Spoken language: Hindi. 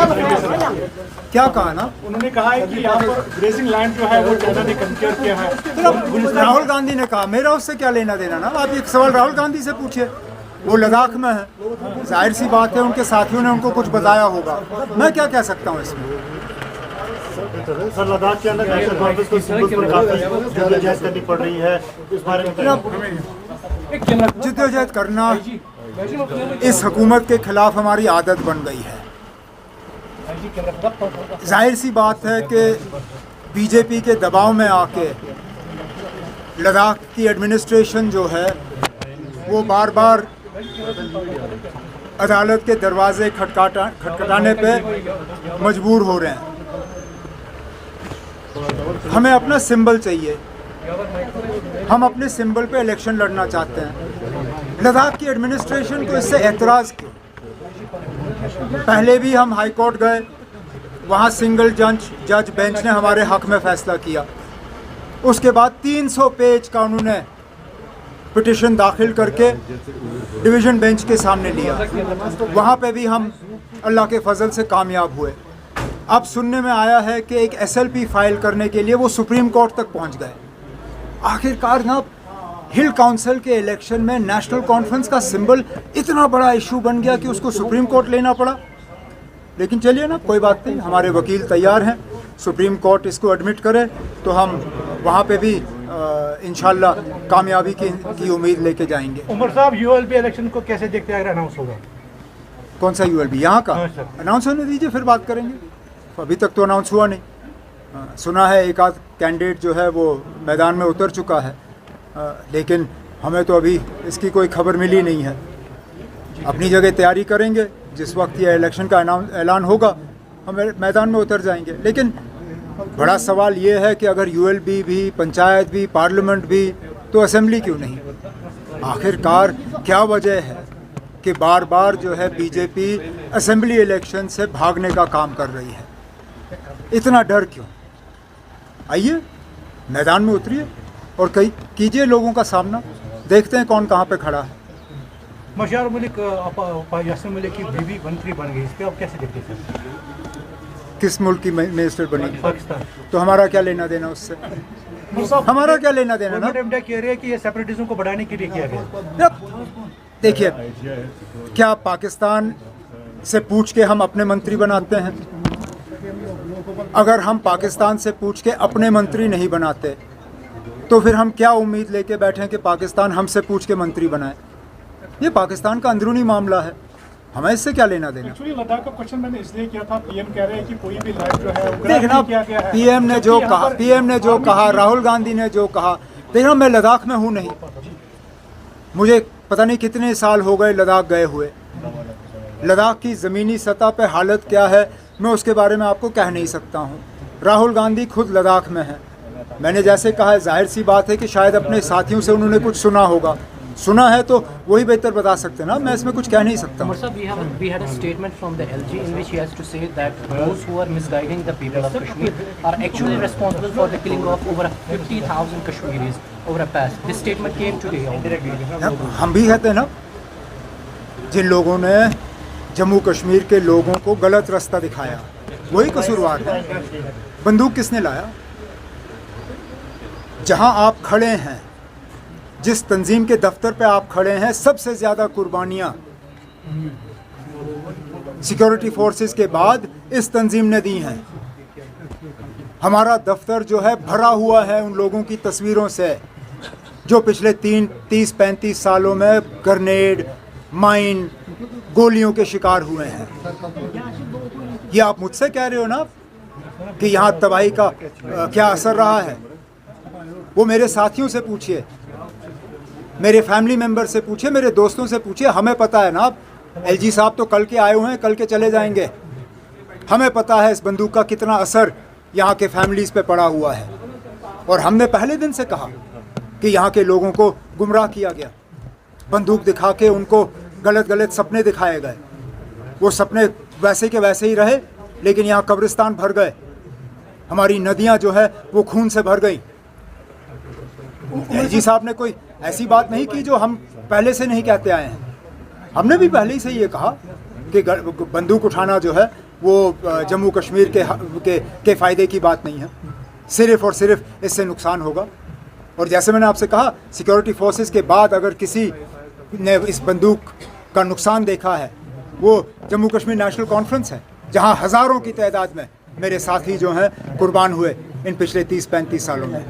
क्या कहा ना, उन्होंने कहा है कि यहाँ पर ग्रेजिंग लैंड जो है वो चाइना ने कंपेयर किया है। राहुल गांधी ने कहा, मेरा उससे क्या लेना देना ना। आप एक सवाल राहुल गांधी से पूछिए, वो लद्दाख में है, जाहिर सी बात है उनके साथियों ने उनको कुछ बताया होगा, मैं क्या कह सकता हूँ इसमें। सर, लद्दाख के अंदर नेशनल कॉन्फ्रेंस को सिंबल्स पर काफी जद्दोजहद करनी पड़ रही है, इस बारे में जद्दोजहद करना इस हुकूमत के खिलाफ हमारी आदत बन गई है। जाहिर सी बात है कि बीजेपी के दबाव में आके लद्दाख की एडमिनिस्ट्रेशन जो है वो बार बार अदालत के दरवाजे खटखटाने पे मजबूर हो रहे हैं। हमें अपना सिंबल चाहिए, हम अपने सिंबल पे इलेक्शन लड़ना चाहते हैं। लद्दाख की एडमिनिस्ट्रेशन को इससे एतराज़ क्यों? पहले भी हम हाई कोर्ट गए, वहाँ सिंगल जज बेंच ने हमारे हक में फैसला किया। उसके बाद 300 पेज का उन्होंने पिटिशन दाखिल करके डिवीज़न बेंच के सामने लिया, वहाँ पे भी हम अल्लाह के फजल से कामयाब हुए। अब सुनने में आया है कि एक SLP फाइल करने के लिए वो सुप्रीम कोर्ट तक पहुँच गए। आखिरकार ना हिल काउंसिल के इलेक्शन में नेशनल कॉन्फ्रेंस का सिंबल इतना बड़ा इशू बन गया कि उसको सुप्रीम कोर्ट लेना पड़ा। लेकिन चलिए ना, कोई बात नहीं, हमारे वकील तैयार हैं, सुप्रीम कोर्ट इसको एडमिट करे तो हम वहाँ पे भी इंशाल्लाह कामयाबी की उम्मीद लेके जाएंगे। उमर साहब, ULB इलेक्शन को कैसे देखते हैं, अगर अनाउंस होगा? कौन सा ULB? यहाँ का अनाउंस होने दीजिए, फिर बात करेंगे। अभी तक तो अनाउंस हुआ नहीं। सुना है एक आध कैंडिडेट जो है वो मैदान में उतर चुका है, लेकिन हमें तो अभी इसकी कोई खबर मिली नहीं है। अपनी जगह तैयारी करेंगे, जिस वक्त ये इलेक्शन का ऐलान होगा हम मैदान में उतर जाएंगे। लेकिन बड़ा सवाल ये है कि अगर ULB भी, पंचायत भी, पार्लियामेंट भी, तो असेंबली क्यों नहीं? आखिरकार क्या वजह है कि बार बार जो है बीजेपी असेंबली इलेक्शन से भागने का काम कर रही है? इतना डर क्यों? आइए मैदान में उतरिए और कीजिए लोगों का सामना, देखते हैं कौन कहाँ पे खड़ा है। मशार मलिक यासिन मलिक की बीवी मंत्री बन गई, इस पे आप कैसे देखते हैं? किस मुल्क की मिनिस्टर बनी? पाकिस्तान। तो हमारा क्या लेना देना उससे? हमारा क्या लेना देना ना? इंडिया कह रही है कि ये सेपरेटिज्म को बढ़ाने के लिए किया गया। देखिए, क्या पाकिस्तान से पूछ के हम अपने मंत्री बनाते हैं? अगर हम पाकिस्तान से पूछ के अपने मंत्री नहीं बनाते तो फिर हम क्या उम्मीद लेके बैठे हैं कि पाकिस्तान हमसे पूछ के मंत्री बनाए? ये पाकिस्तान का अंदरूनी मामला है, हमें इससे क्या लेना देना? एक्चुअली लद्दाख का क्वेश्चन मैंने इसलिए किया था, PM कह रहे हैं कि कोई भी लैंड जो है देखना, PM ने जो कहा, राहुल गांधी ने जो कहा, देखना मैं लद्दाख में हूँ नहीं, मुझे पता नहीं कितने साल हो गए लद्दाख गए हुए। लद्दाख की ज़मीनी सतह पे हालत क्या है मैं उसके बारे में आपको कह नहीं सकता हूँ। राहुल गांधी खुद लद्दाख में हैं। मैंने जैसे कहा है, जाहिर सी बात है कि शायद अपने साथियों से उन्होंने कुछ सुना होगा, सुना है तो वही बेहतर बता सकते ना, मैं इसमें कुछ कह नहीं सकता। We had a statement from the LG in which he has to say that those who are misguiding the people of Kashmir are actually responsible for the killing of over 50,000 Kashmiris over a past. This statement came today. हम भी कहते हैं ना, जिन लोगों ने जम्मू कश्मीर के लोगों को गलत रास्ता दिखाया वही कसूरवार है। बंदूक किसने लाया? जहां आप खड़े हैं, जिस तंजीम के दफ्तर पे आप खड़े हैं, सबसे ज़्यादा कुर्बानियाँ सिक्योरिटी फोर्सेस के बाद इस तंजीम ने दी हैं। हमारा दफ्तर जो है भरा हुआ है उन लोगों की तस्वीरों से जो पिछले 30-35 सालों में ग्रेनेड, माइन, गोलियों के शिकार हुए हैं। ये आप मुझसे कह रहे हो ना कि यहाँ तबाही का क्या असर रहा है? वो मेरे साथियों से पूछिए, मेरे फैमिली मेंबर से पूछिए, मेरे दोस्तों से पूछिए। हमें पता है ना, LG साहब तो कल के आए हुए हैं, कल के चले जाएंगे। हमें पता है इस बंदूक का कितना असर यहाँ के फैमिलीज़ पे पड़ा हुआ है। और हमने पहले दिन से कहा कि यहाँ के लोगों को गुमराह किया गया, बंदूक दिखा के उनको गलत सपने दिखाए गए। वो सपने वैसे के वैसे ही रहे, लेकिन यहाँ कब्रिस्तान भर गए, हमारी नदियाँ जो है वो खून से भर गई। LG साहब ने कोई ऐसी बात नहीं की जो हम पहले से नहीं कहते आए हैं। हमने भी पहले ही से ये कहा कि बंदूक उठाना जो है वो जम्मू कश्मीर के फ़ायदे की बात नहीं है। सिर्फ़ और सिर्फ इससे नुकसान होगा। और जैसे मैंने आपसे कहा, सिक्योरिटी फोर्सेस के बाद अगर किसी ने इस बंदूक का नुकसान देखा है वो जम्मू कश्मीर नेशनल कॉन्फ्रेंस है, जहां हज़ारों की तादाद में मेरे साथी जो हैं कुर्बान हुए इन पिछले 30-35 सालों में।